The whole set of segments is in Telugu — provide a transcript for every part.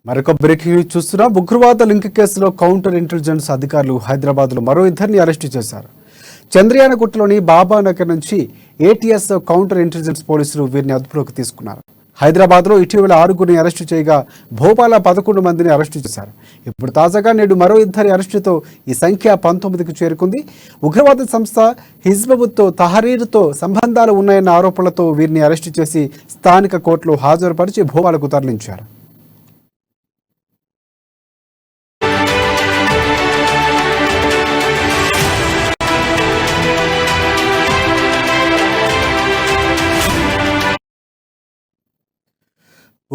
మరొక బ్రేకింగ్ న్యూస్ చూస్తున్నాం. ఉగ్రవాద లింక్ కేసులో కౌంటర్ ఇంటెలిజెన్స్ అధికారులు హైదరాబాద్లో మరో ఇద్దరిని అరెస్టు చేశారు. చంద్రయానగుట్టలోని బాబానగర్ నుంచి ఏటీఎస్ కౌంటర్ ఇంటెలిజెన్స్ పోలీసులు వీరిని అదుపులోకి తీసుకున్నారు. హైదరాబాద్లో ఇటీవల 6గురిని అరెస్టు చేయగా భోపాల 11 మందిని అరెస్టు చేశారు. ఇప్పుడు తాజాగా నేడు మరో ఇద్దరి అరెస్టుతో ఈ సంఖ్య 19కి చేరుకుంది. ఉగ్రవాద సంస్థ హిజ్బుత్ తహరీర్తో సంబంధాలు ఉన్నాయన్న ఆరోపణలతో వీరిని అరెస్టు చేసి స్థానిక కోర్టులో హాజరుపరిచి భోపాలకు తరలించారు.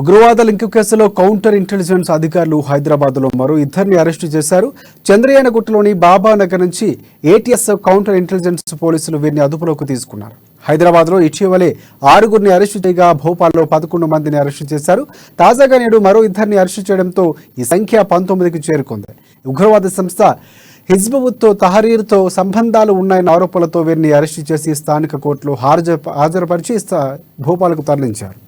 ఉగ్రవాద లింక్ కేసులో కౌంటర్ ఇంటెలిజెన్స్ అధికారులు హైదరాబాద్లో మరో ఇద్దరిని అరెస్టు చేశారు. చంద్రయానగుట్టలోని బాబానగర్ నుంచి ఏటీఎస్ కౌంటర్ ఇంటెలిజెన్స్ పోలీసులు వీరిని అదుపులోకి తీసుకున్నారు. హైదరాబాద్లో ఇటీవలే 6గురిని అరెస్టు చేయగా భోపాల్లో 11 మందిని అరెస్టు చేశారు. తాజాగా నేడు మరో ఇద్దరిని అరెస్టు చేయడంతో ఈ సంఖ్య 19కి చేరుకుంది. ఉగ్రవాద సంస్థ హిజ్బుత్ తహరీర్తో సంబంధాలు ఉన్నాయన్న ఆరోపణలతో వీరిని అరెస్టు చేసి స్థానిక కోర్టులో హాజరుపరిచి భోపాలకు తరలించారు.